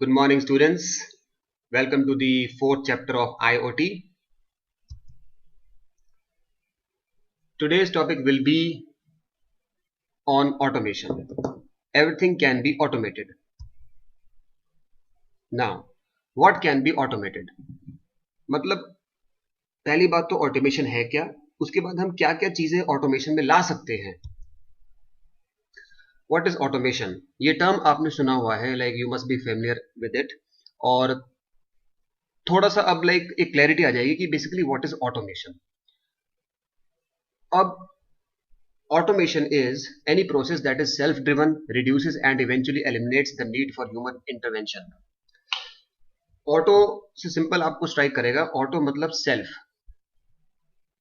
Good morning, students. Welcome to the fourth chapter of IoT. Today's topic will be on automation. Everything can be automated. Now, what can be automated? मतलब पहली बात तो automation है क्या, उसके बाद हम क्या क्या चीजें ऑटोमेशन में ला सकते हैं. What is automation? ये टर्म आपने सुना हुआ है, like you must be familiar with it. और थोड़ा सा अब like एक क्लैरिटी आ जाएगी कि बेसिकली व्हाट इज ऑटोमेशन. अब automation is any process that is self-driven, reduces and eventually eliminates the need for human intervention. Auto से सिंपल आपको स्ट्राइक करेगा. ऑटो मतलब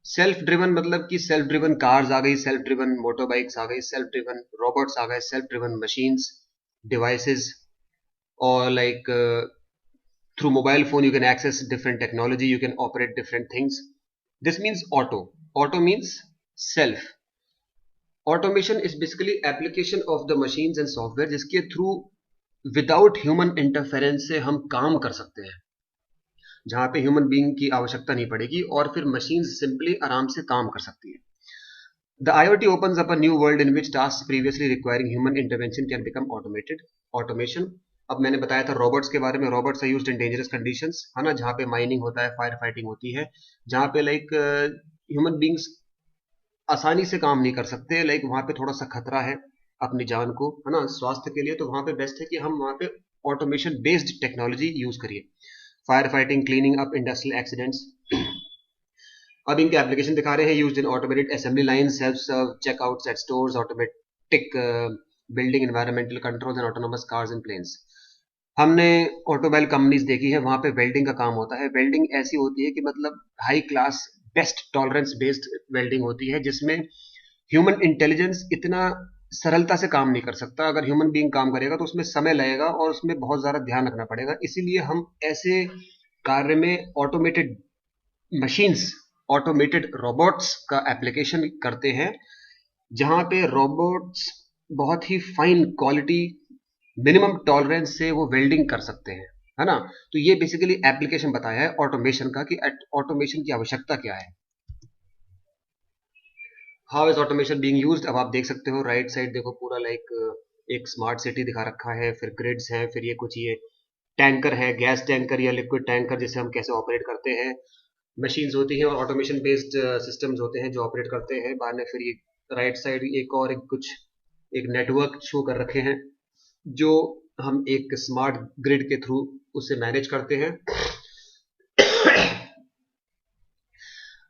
सेल्फ ड्रिवन मतलब कि सेल्फ ड्रिवन कार्स आ गई, सेल्फ ड्रिवन मोटर बाइक्स आ गई, self driven robots आ गए, self driven machines, devices, और like through mobile phone you can access different technology, you can operate different things. This means auto means self. Automation is basically application of the machines and software जिसके through without human interference से हम काम कर सकते हैं, जहां पे human being की आवश्यकता नहीं पड़ेगी और फिर मशीन्स सिंपली आराम से काम कर सकती है. The IoT opens up a new world in which tasks previously requiring human intervention can become automated. Automation, अब मैंने बताया था रोबोट्स के बारे में. Robots are used in dangerous conditions, है ना, जहां पे माइनिंग होता है, फायर फाइटिंग होती है, जहां पे लाइक ह्यूमन बीइंग्स आसानी से काम नहीं कर सकते, लाइक वहां पे थोड़ा सा खतरा है अपनी जान को, है ना, स्वास्थ्य के लिए. तो वहां पे बेस्ट है कि हम वहां पे ऑटोमेशन बेस्ड टेक्नोलॉजी यूज करिए. Fire fighting, cleaning up industrial accidents. अब इनके एप्लीकेशन दिखा रहे हैं. Used in automated assembly line, self serve checkouts at stores, automatic building environmental controls and autonomous cars and planes. हमने ऑटोमोबाइल कंपनीज देखी है, वहां पे वेल्डिंग का काम होता है. वेल्डिंग ऐसी होती है कि मतलब high class best tolerance based welding होती है, जिसमें ह्यूमन इंटेलिजेंस इतना सरलता से काम नहीं कर सकता. अगर ह्यूमन बीइंग काम करेगा तो उसमें समय लगेगा और उसमें बहुत ज्यादा ध्यान रखना पड़ेगा. इसीलिए हम ऐसे कार्य में ऑटोमेटेड मशीन्स, ऑटोमेटेड रोबोट्स का एप्लीकेशन करते हैं, जहां पे रोबोट्स बहुत ही फाइन क्वालिटी, मिनिमम टॉलरेंस से वो वेल्डिंग कर सकते हैं, है ना. तो ये बेसिकली एप्लीकेशन बताया है ऑटोमेशन का कि ऑटोमेशन की आवश्यकता क्या है. How is automation being used. अब आप देख सकते हो राइट साइड, देखो पूरा लाइक एक स्मार्ट सिटी दिखा रखा है, फिर ग्रिड्स हैं, फिर ये कुछ ये टैंकर है, गैस टैंकर या लिक्विड टैंकर, जिसे हम कैसे ऑपरेट करते हैं. मशीन्स होती हैं और ऑटोमेशन बेस्ड सिस्टम्स होते हैं जो ऑपरेट करते हैं. बाद में फिर ये राइट साइड एक और एक कुछ एक नेटवर्क शो कर रखे हैं जो हम एक स्मार्ट ग्रिड के थ्रू उसे मैनेज करते हैं.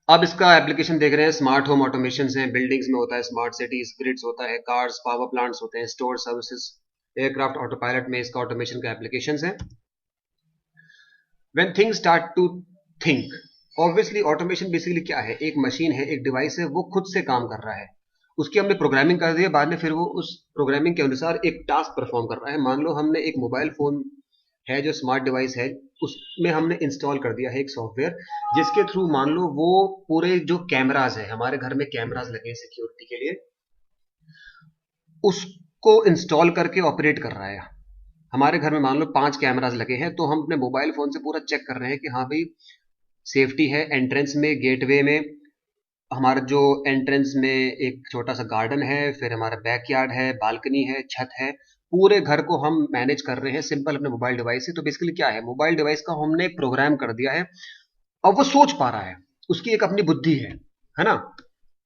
अब इसका एप्लीकेशन देख रहे हैं. स्मार्ट होम ऑटोमेशन हैं, बिल्डिंग्स में होता है, स्मार्ट सिटीज, ग्रिड्स होता है, कार्स, पावर प्लांट्स होते हैं, store services, aircraft, auto pilot में इसका ऑटोमेशन का एप्लीकेशंस है. When things start to think, obviously automation basically क्या है, एक मशीन है, एक डिवाइस है, वो खुद से काम कर रहा है, उसकी हमने प्रोग्रामिंग कर दी है, बाद में फिर वो उस प्रोग्रामिंग के अनुसार एक टास्क परफॉर्म कर रहा है. मान लो हमने एक मोबाइल फोन है जो स्मार्ट डिवाइस है, उसमें हमने इंस्टॉल कर दिया है एक सॉफ्टवेयर, जिसके थ्रू मान लो वो पूरे जो कैमराज है, हमारे घर में कैमराज लगे हैं सिक्योरिटी के लिए, उसको इंस्टॉल करके ऑपरेट कर रहा है. हमारे घर में मान लो 5 कैमराज लगे हैं, तो हम अपने मोबाइल फोन से पूरा चेक कर रहे हैं कि हाँ भाई सेफ्टी है. एंट्रेंस में, गेटवे में, हमारा जो एंट्रेंस में एक छोटा सा गार्डन है, फिर हमारा बैकयार्ड है, बालकनी है, छत है, पूरे घर को हम मैनेज कर रहे हैं सिंपल अपने मोबाइल डिवाइस से. तो बेसिकली क्या है, मोबाइल डिवाइस का हमने प्रोग्राम कर दिया है. अब वो सोच पा रहा है, उसकी एक अपनी बुद्धि है ना.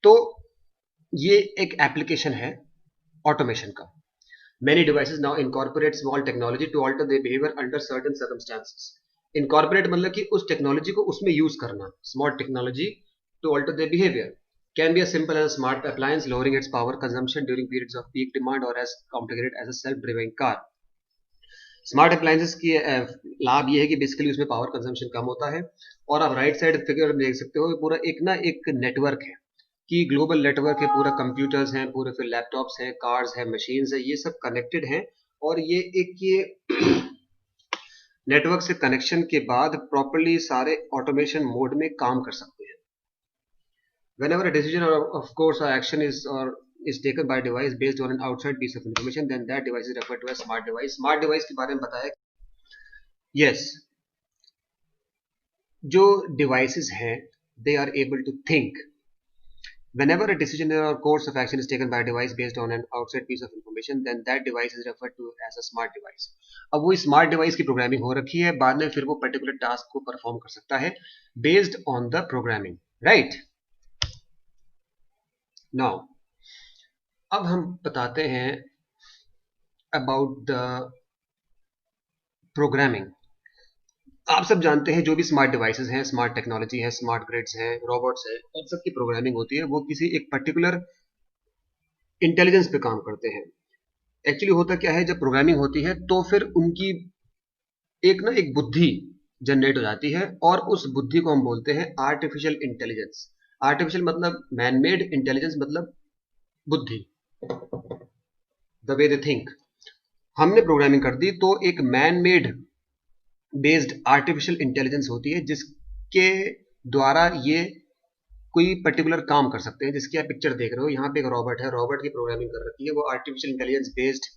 तो ये एक एप्लीकेशन है ऑटोमेशन का. Many devices now incorporate small technology to alter their behavior under certain circumstances. Incorporate मतलब कि उस टेक्नोलॉजी को उसमें यूज करना. Small technology to alter their behavior can be as simple as a smart appliance lowering its power consumption during periods of peak demand or as complicated as a self-driving car. Smart appliances की लाभ ये है कि basically उसमें power consumption कम होता है. और आप राइट साइड फिगर देख सकते हो, पूरा एक नेटवर्क है कि ग्लोबल नेटवर्क है, पूरा कंप्यूटर्स हैं, पूरे फिर लैपटॉप्स हैं, कार्स हैं, मशीन्स हैं, ये सब कनेक्टेड हैं. और ये नेटवर्क से कनेक्शन के बाद प्रॉपर्ली सारे ऑटोमेशन मोड में काम कर सकते हैं. Whenever a decision or of course or action is taken by a device based on an outside piece of information, then that device is referred to as smart device. Smart device के बारे में बताया yes, जो devices हैं they are able to think. Whenever a decision or course of action is taken by a device based on an outside piece of information, then that device is referred to as a smart device. अब वो smart device की programming हो रखी है, बाद में फिर वो पर्टिकुलर टास्क को परफॉर्म कर सकता है based on the programming, right. Now अब हम बताते हैं अबाउट द प्रोग्रामिंग. आप सब जानते हैं जो भी स्मार्ट डिवाइसेस हैं, स्मार्ट टेक्नोलॉजी है, स्मार्ट ग्रिड्स हैं, रोबोट्स हैं, उन सब की प्रोग्रामिंग होती है, वो किसी एक पर्टिकुलर इंटेलिजेंस पे काम करते हैं. एक्चुअली होता क्या है, जब प्रोग्रामिंग होती है तो फिर उनकी एक बुद्धि जनरेट हो जाती है, और उस बुद्धि को हम बोलते हैं आर्टिफिशियल इंटेलिजेंस. आर्टिफिशियल मतलब मैनमेड, इंटेलिजेंस मतलब बुद्धि, द वे दे थिंक. हमने प्रोग्रामिंग कर दी तो एक man made based artificial intelligence होती है, जिसके द्वारा ये कोई पर्टिकुलर काम कर सकते हैं. जिसकी आप पिक्चर देख रहे हो, यहाँ पे एक रॉबोट है, रॉबोट की प्रोग्रामिंग कर रखी है, वो आर्टिफिशियल इंटेलिजेंस बेस्ड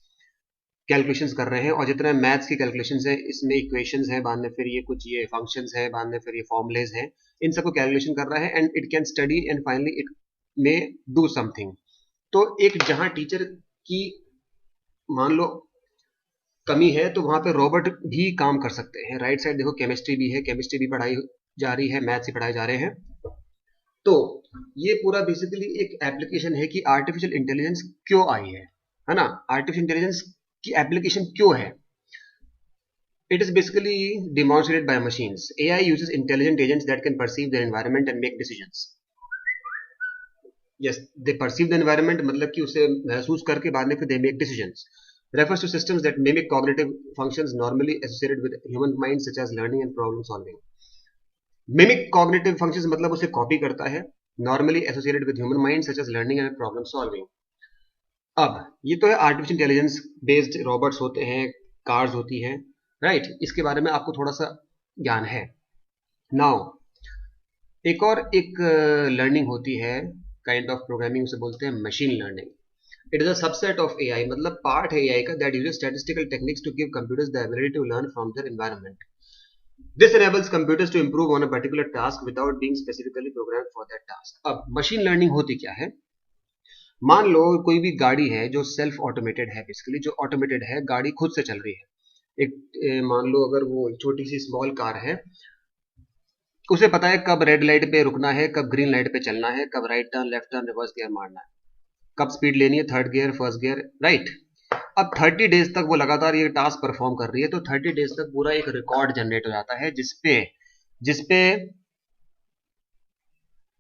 कैलकुलेशंस कर रहे हैं, और जितने मैथ्स की कैलकुलेशंस है, इसमें इक्वेशंस है, बाद में फिर ये कुछ ये फंक्शंस है, बाद में फिर ये फॉर्मुलेज हैं, इन सबको कैलकुलेशन कर रहा है, and it can study and finally it may do something. तो एक जहां टीचर की मान लो कमी है, तो वहां पे रोबोट भी काम कर सकते हैं. राइट साइड देखो, केमिस्ट्री भी है, केमिस्ट्री भी पढ़ाई जा रही है, मैथ्स भी पढ़ाए जा रहे हैं. तो ये पूरा बेसिकली एक एप्लीकेशन है कि आर्टिफिशियल इंटेलिजेंस क्यों आई है ना. आर्टिफिशियल इंटेलिजेंस की एप्लीकेशन क्यों है. It is basically demonstrated by machines. AI uses intelligent agents that can perceive their environment and make decisions. Yes, they perceive the environment मतलब कि उसे महसूस करके बाद में फिर they make decisions. Refers to systems that mimic cognitive functions normally associated with human minds such as learning and problem solving. Mimic cognitive functions मतलब उसे कॉपी करता है, normally associated with human minds such as learning and problem solving. अब ये तो है artificial intelligence based robots होते हैं, कार्स होती हैं, राइट. इसके बारे में आपको थोड़ा सा ज्ञान है. नाउ एक लर्निंग होती है, काइंड ऑफ प्रोग्रामिंग, उसे बोलते हैं machine learning. It is a subset of AI, मतलब पार्ट है एआई का, that uses statistical techniques to give computers the ability to learn from their environment. This enables computers to improve on a particular task without being specifically programmed for that task. अब machine learning होती क्या है. मान लो कोई भी गाड़ी है जो सेल्फ ऑटोमेटेड है, बेसिकली जो ऑटोमेटेड है, गाड़ी खुद से चल रही है. मान लो अगर वो छोटी सी स्मॉल कार है, उसे पता है कब रेड लाइट पे रुकना है, कब ग्रीन लाइट पे चलना है, कब right turn, left turn, reverse gear मारना है, कब स्पीड लेनी है, third gear, first gear, right. अब 30 डेज तक वो लगातार ये टास्क परफॉर्म कर रही है, तो 30 डेज तक पूरा एक रिकॉर्ड जनरेट हो जाता है, जिसपे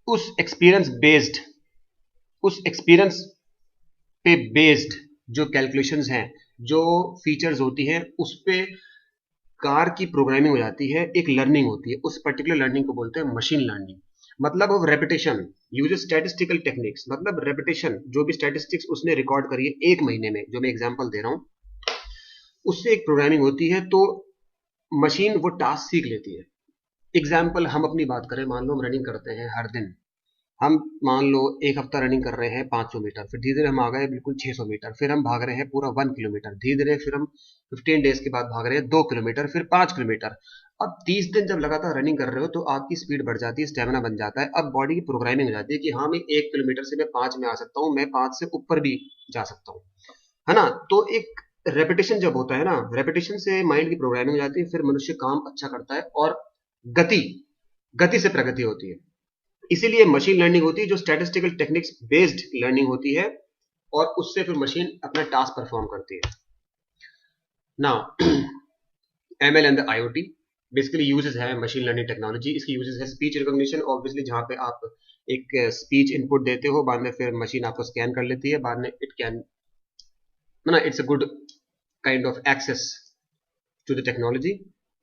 उस एक्सपीरियंस पे बेस्ड जो कैलकुलेशंस हैं, जो फीचर्स होती हैं, उस पे कार की प्रोग्रामिंग हो जाती है, एक लर्निंग होती है. उस पर्टिकुलर लर्निंग को बोलते हैं मशीन लर्निंग. मतलब of repetition, uses statistical techniques, मतलब रेपिटेशन, जो भी स्टैटिस्टिक्स उसने रिकॉर्ड करी है एक महीने में, जो मैं एग्जांपल दे रहा हूं, उससे एक प्रोग्रामिंग होती है, तो मशीन वो टास्क सीख लेती है. एग्जाम्पल हम अपनी बात करें, मान लो हम रनिंग करते हैं हर दिन, हम मान लो एक हफ्ता रनिंग कर रहे हैं 500 मीटर, फिर धीरे धीरे हम आ गए बिल्कुल 600 मीटर, फिर हम भाग रहे हैं पूरा 1 किलोमीटर, धीरे धीरे फिर हम 15 डेज के बाद भाग रहे हैं 2 किलोमीटर, फिर 5 किलोमीटर. अब 30 दिन जब लगातार रनिंग कर रहे हो तो आपकी स्पीड बढ़ जाती है, स्टेमिना बन जाता है. अब बॉडी की प्रोग्रामिंग हो जाती है कि हाँ, मैं 1 किलोमीटर से मैं 5 में आ सकता हूँ, मैं 5 से ऊपर भी जा सकता हूँ, है ना. तो एक रेपिटेशन जब होता है ना, रेपिटेशन से माइंड की प्रोग्रामिंग हो जाती है, फिर मनुष्य काम अच्छा करता है, और गति से प्रगति होती है. इसीलिए मशीन लर्निंग होती है, जो स्टैटिस्टिकल टेक्निक्स बेस्ड लर्निंग होती है, और उससे फिर मशीन अपना टास्क परफॉर्म करती है. Now ML and the IoT basically uses है मशीन लर्निंग टेक्नोलॉजी. इसकी यूजेस है स्पीच रिकॉग्निशन, ऑब्वियसली जहां पे आप एक स्पीच इनपुट देते हो, बाद में फिर मशीन आपको स्कैन कर लेती है, बाद में इट कैन ना, it's a good kind of access to the technology.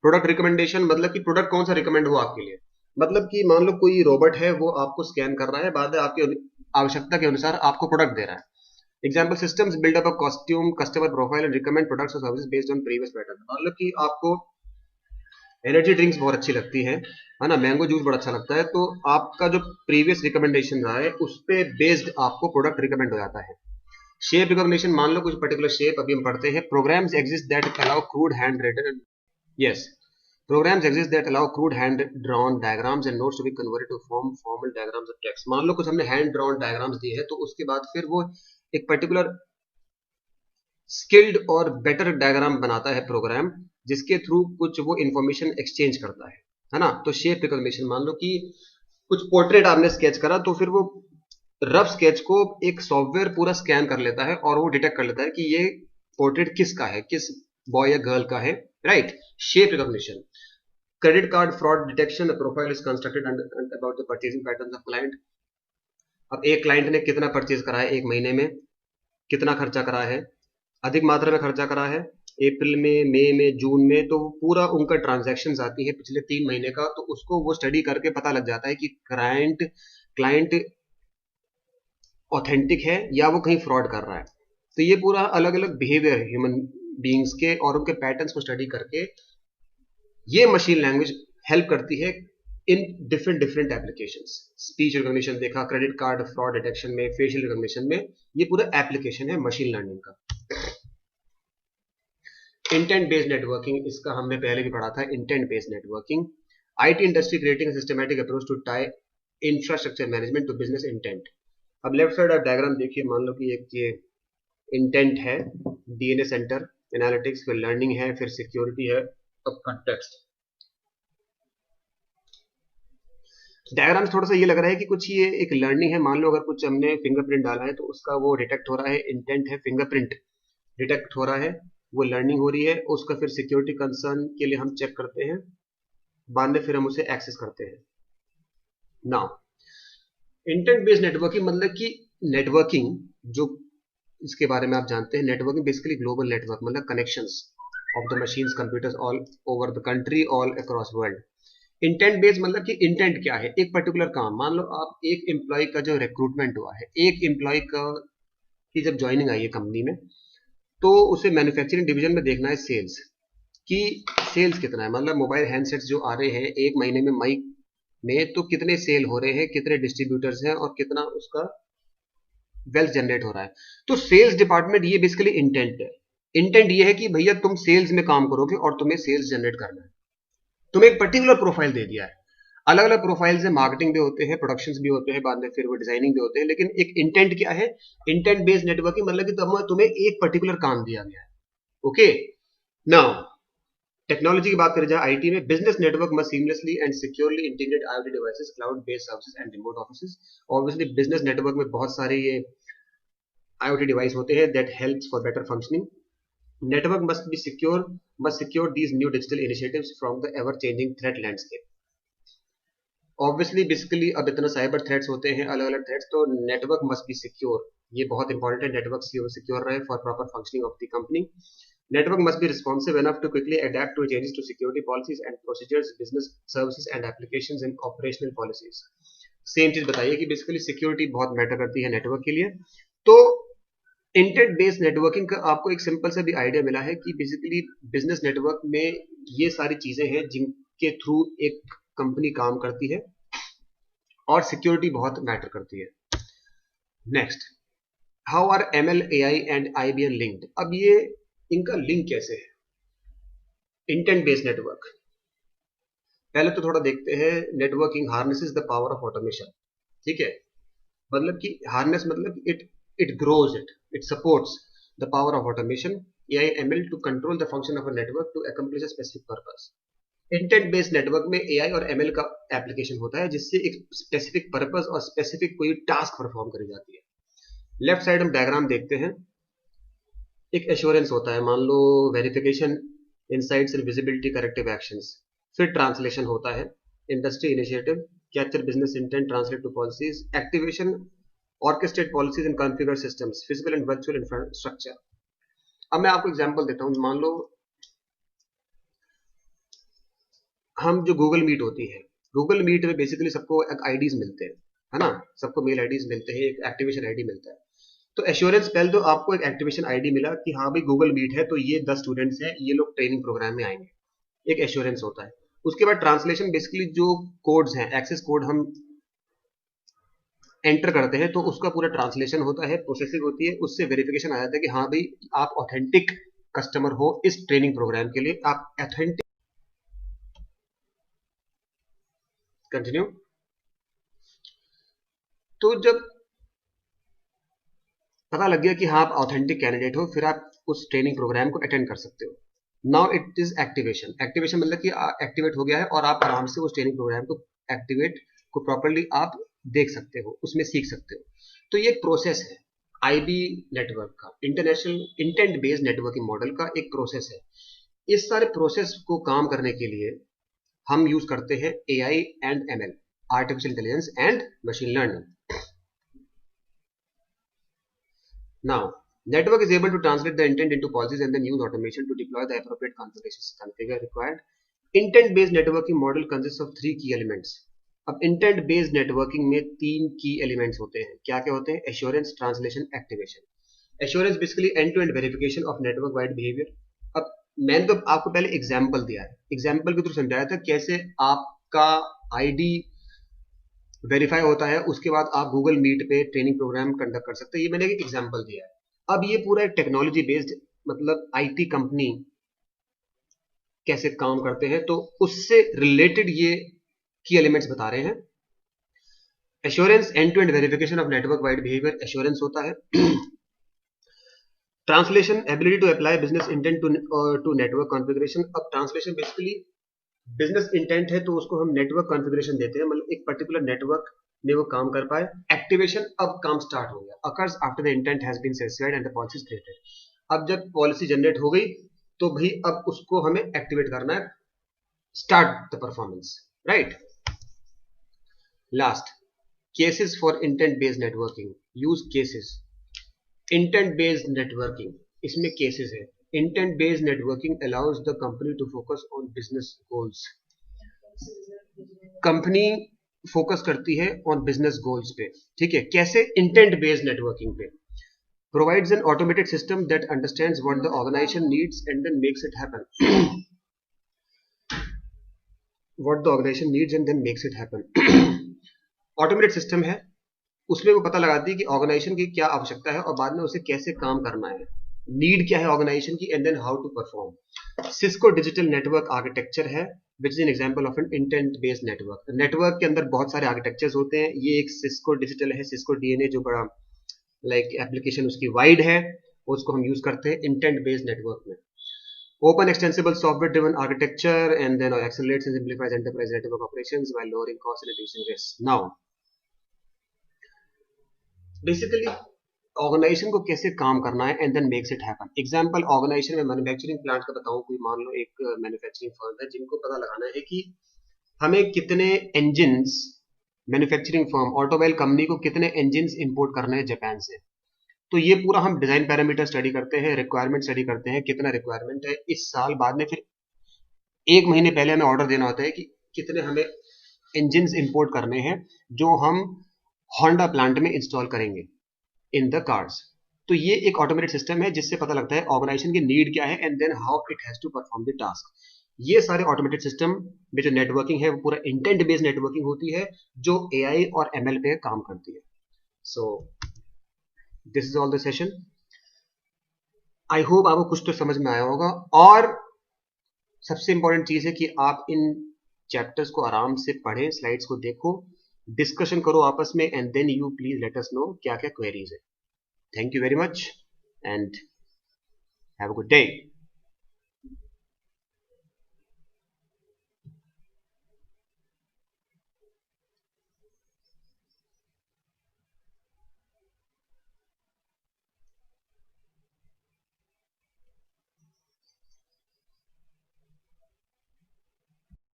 Product recommendation मतलब कि प्रोडक्ट कौन सा रिकमेंड हो आपके लिए, मतलब कि मान लो कोई रोबोट है, वो आपको स्कैन कर रहा है, बाद में आपकी आवश्यकता के अनुसार आपको प्रोडक्ट दे रहा है. Example, systems build up a custom customer profile and recommend products और services based on previous pattern. मतलब कि आपको एनर्जी ड्रिंक्स बहुत अच्छी लगती है ना, मैंगो जूस बड़ा अच्छा लगता है, तो आपका जो प्रीवियस रिकमेंडेशन रहा है उस पे बेस्ड आपको प्रोडक्ट रिकमेंड हो जाता है. शेप रिकॉग्निशन, मान लो कुछ पर्टिकुलर शेप अभी हम पढ़ते हैं, programs exist that allow crude hand written, yes, Programs exist that allow crude hand-drawn diagrams and notes to be converted to form formal diagrams of text. मान लो कुछ हमने hand-drawn diagrams दिए हैं, तो उसके बाद फिर वो एक particular skilled और better diagram बनाता है प्रोग्राम, जिसके थ्रू कुछ वो information exchange करता है ना। तो shape recognition, मान लो कि कुछ पोर्ट्रेट आपने स्केच करा, तो फिर वो रफ स्केच को एक सॉफ्टवेयर पूरा स्कैन कर लेता है और वो डिटेक्ट कर लेता है कि ये पोर्ट्रेट किसका है, किस बॉय या गर्ल का है, right. Shape recognition, credit card fraud detection, profile is constructed about the purchasing patterns of client. अब एक क्लाइंट ने कितना परचेज करा है एक महीने में, कितना खर्चा करा है, अधिक मात्रा में खर्चा करा है अप्रैल में, मई में, जून में, तो पूरा उनका ट्रांजैक्शंस आती है पिछले 3 महीने का, तो उसको वो स्टडी करके पता लग जाता है कि क्लाइंट ऑथेंटिक है या वो कहीं फ्रॉड कर रहा है। तो ये पूरा अलग अलग बिहेवियर है ह्यूमन बीइंग्स के और उनके पैटर्न्स को स्टडी करके ये मशीन लैंग्वेज हेल्प करती है in different applications. Speech recognition देखा, क्रेडिट कार्ड फ्रॉड डिटेक्शन में, फेशियल रिकॉग्निशन में, ये पूरा एप्लीकेशन है मशीन लर्निंग का। इंटेंट बेस्ड नेटवर्किंग, इसका हमने पहले भी पढ़ा था। Intent based networking, IT industry creating systematic approach to tie infrastructure management to business intent. अब लेफ्ट साइड आप डायग्राम देखिए, मान लो कि एक ये इंटेंट है, डीएनए सेंटर, एनालिटिक्स, फिर लर्निंग है, फिर सिक्योरिटी है, अब कंटेक्स्ट। डायग्राम थोड़ा सा ये लग रहा है कि कुछ ये एक लर्निंग है। मान लो अगर कुछ हमने फिंगरप्रिंट डाला है तो उसका वो डिटेक्ट हो रहा है, इंटेंट है, फिंगरप्रिंट डिटेक्ट हो रहा है, वो लर्निंग हो रही है, उसका फिर सिक्योरिटी कंसर्न के लिए हम चेक करते हैं, बाद में फिर हम उसे एक्सेस करते हैं। नाउ इंटेंट बेस्ड नेटवर्किंग मतलब कि नेटवर्किंग, जो इसके बारे में आप जानते हैं, नेटवर्किंग बेसिकली ग्लोबल नेटवर्क, मतलब connections of the machines computers all over the country, all across world. Intent based मतलब कि इंटेंट क्या है, एक पर्टिकुलर काम, मान लो आप एक एम्प्लॉय का जो रिक्रूटमेंट हुआ है, एक एम्प्लॉय का की जब ज्वाइनिंग आई है कंपनी में, तो उसे मैन्युफैक्चरिंग डिवीजन में देखना है सेल्स कि सेल्स कितना है, मतलब मोबाइल हैंडसेट्स जो आ रहे हैं एक महीने में मई में, तो कितने सेल हो रहे हैं, कितने डिस्ट्रीब्यूटर्स हैं और कितना उसका वेल्थ जनरेट हो रहा है। तो सेल्स डिपार्टमेंट ये बेसिकली इंटेंट है। इंटेंट ये है कि भैया तुम सेल्स में काम करोगे और तुम्हें सेल्स जनरेट करना है। तुम्हें एक पर्टिकुलर प्रोफाइल दे दिया है, अलग अलग प्रोफाइल्स है, मार्केटिंग भी होते हैं, प्रोडक्शंस भी होते हैं, बाद में फिर वो डिजाइनिंग भी होते हैं, लेकिन एक इंटेंट क्या है, इंटेंट बेस्ड नेटवर्किंग मतलब कि तुम्हें एक पर्टिकुलर काम दिया गया है। ओके, नाउ टेक्नोलॉजी की बात करें जाए आईटी में, business network must seamlessly and securely integrate IoT devices, cloud based services and remote offices. Obviously business network में बहुत सारे ये आईओटी डिवाइस होते हैं that helps for better functioning. Network must secure these new digital initiatives from the ever changing threat landscape. Obviously basically अब इतना cyber threats होते हैं, अलग अलग थ्रेट्स, तो नेटवर्क मस्ट बी सिक्योर, ये बहुत इंपॉर्टेंट है, नेटवर्क सिक्योर रहे for proper functioning of the company. Network must be responsive enough to quickly adapt to changes to security policies and procedures, business services and applications and operational policies. Same चीज बताइए कि basically security बहुत matter करती है network के लिए। तो intent based networking का आपको एक सिंपल सा भी आइडिया मिला है कि बेसिकली बिजनेस नेटवर्क में ये सारी चीजें हैं जिनके थ्रू एक कंपनी काम करती है और सिक्योरिटी बहुत मैटर करती है। Next, how are ML, AI and IBM linked. अब ये इनका लिंक कैसे है, इंटेंट बेस्ड नेटवर्क। पहले तो थोड़ा देखते हैं, networking harnesses the power of automation. ठीक है, मतलब कि हार्नेस मतलब it grows it supports the power of automation, AI, ML to control the function of a network to accomplish a specific purpose. Intent based network में AI और ML का application होता है जिससे एक स्पेसिफिक पर्पस और specific कोई task perform करी जाती है। लेफ्ट साइड हम डायग्राम देखते हैं, एक एश्योरेंस होता है, मान लो verification, insights and visibility, corrective actions, फिर ट्रांसलेशन होता है, industry initiative, capture business intent, translate to policies, activation, orchestrate policies and configure systems, physical and virtual infrastructure। अब मैं आपको एग्जांपल देता हूं, मान लो हम जो गूगल मीट होती है, गूगल मीट में बेसिकली सबको एक आईडीज मिलते हैं, है ना, सबको मेल आईडीज मिलते हैं, एक एक्टिवेशन आईडी मिलता है। तो एश्योरेंस पहले तो आपको एक एक्टिवेशन आईडी मिला कि हाँ भाई गूगल मीट है, तो ये 10 स्टूडेंट्स हैं, ये लोग ट्रेनिंग प्रोग्राम में आएंगे, एक एश्योरेंस होता है। उसके बाद ट्रांसलेशन, बेसिकली जो कोड्स हैं, एक्सेस कोड हम एंटर करते हैं तो उसका पूरा ट्रांसलेशन होता है, प्रोसेसिंग होती है, उससे वेरिफिकेशन आ जाता है कि हाँ भाई आप ऑथेंटिक कस्टमर हो इस ट्रेनिंग प्रोग्राम के लिए, आप ऑथेंटिक कंटिन्यू। तो जब पता लग गया कि हाँ आप ऑथेंटिक कैंडिडेट हो, फिर आप उस ट्रेनिंग प्रोग्राम को अटेंड कर सकते हो। Now it is activation. Activation मतलब कि एक्टिवेट हो गया है और आप आराम से उस ट्रेनिंग प्रोग्राम को एक्टिवेट को प्रॉपर्ली आप देख सकते हो, उसमें सीख सकते हो। तो ये एक प्रोसेस है आईबी नेटवर्क का, international intent based networking model का एक प्रोसेस है। इस सारे प्रोसेस को काम करने के लिए हम यूज करते हैं AI and ML, artificial intelligence and machine learning. Now, network is able to translate the intent into policies and then use automation to deploy the appropriate configurations configure required. Intent-based networking model consists of 3 key elements. अब intent-based networking में 3 की elements होते हैं। क्या क्या होते हैं? Assurance, translation, activation. Assurance basically end to end verification of network wide behaviour. अब मैंने तो आपको पहले एग्जाम्पल दिया है, एग्जाम्पल के थ्रू समझाया था कैसे आपका आईडी वेरीफाई होता है, उसके बाद आप गूगल मीट पे ट्रेनिंग प्रोग्राम कंडक्ट कर सकते हैं। ये मैंने एक एग्जांपल दिया है। अब ये पूरा एक टेक्नोलॉजी बेस्ड, मतलब आईटी कंपनी कैसे काम करते हैं, तो उससे रिलेटेड ये की एलिमेंट्स बता रहे हैं। Assurance end to end verification of network wide behaviour, assurance होता है। Translation, ability to apply business intent to network configuration. अब ट्रांसलेशन बेसिकली बिजनेस इंटेंट है तो उसको हम नेटवर्क कॉन्फ़िगरेशन देते हैं, मतलब एक पर्टिकुलर नेटवर्क में वो काम कर पाए। एक्टिवेशन, अब काम स्टार्ट हो गया, occurs after the intent has been satisfied and the policy is created. अब जब पॉलिसी जनरेट हो गई तो भाई अब उसको हमें एक्टिवेट करना है, start the performance, right. Last, cases for intent based networking, use cases. Intent based networking, इसमें केसेस है। Intent based networking allows the company to focus on business goals. Company focus करती है ऑन बिजनेस गोल्स पे, ठीक है। कैसे? Intent based networking पे। Provides an automated system that understands what the organization needs and then makes it happen. What the organization needs and then makes it happen. Automated system है, उसमें वो पता लगाती है कि ऑर्गेनाइजेशन की क्या आवश्यकता है और बाद में उसे कैसे काम करना है, नीड क्या है ऑर्गेनाइजेशन की, and then how to perform. Cisco digital network architecture है which is an example of an intent based network. Network के अंदर बहुत सारे आर्किटेक्चर्स होते हैं, ये एक सिस्को डिजिटल है, सिस्को डीएनए जो बड़ा लाइक एप्लीकेशन उसकी वाइड है, उसको हम यूज करते हैं इंटेंट बेस्ड नेटवर्क में। Open extensible software driven architecture and then accelerates and simplifies enterprise network operations while lowering cost and reducing risk. Now basically organization को कैसे काम करना है and then makes it happen. Example, organization में manufacturing plant का बताऊं, कोई मान लो एक मैन्युफैक्चरिंग फर्म है जिनको पता लगाना है कि हमें कितने engines, manufacturing firm automobile company को कितने इंजन्स इंपोर्ट करने हैं जापान से। तो ये पूरा हम डिजाइन पैरामीटर स्टडी करते हैं, रिक्वायरमेंट स्टडी करते हैं, कितना रिक्वायरमेंट है इस साल, बाद में फिर 1 महीने पहले हमें ऑर्डर देना होता है कि कितने हमें इंजन्स इंपोर्ट करने हैं जो हम होंडा प्लांट में इंस्टॉल करेंगे इन द कार्स। तो ये एक ऑटोमेटेड सिस्टम है जिससे पता लगता है ऑर्गेनाइजेशन की नीड क्या है and then how it has to perform the task. ये सारे ऑटोमेटेड सिस्टम में जो नेटवर्किंग है वो पूरा इंटेंट बेस्ड नेटवर्किंग होती है जो एआई और एमएल पे काम करती है। So this is all the session. I hope आपको कुछ तो समझ में आया होगा, और सबसे इंपॉर्टेंट चीज है कि आप इन चैप्टर्स को आराम से पढ़ें, स्लाइड्स को देखो, डिस्कशन करो आपस में, and then you please let us know क्या क्या क्वेरीज है। Thank you very much and have a good day.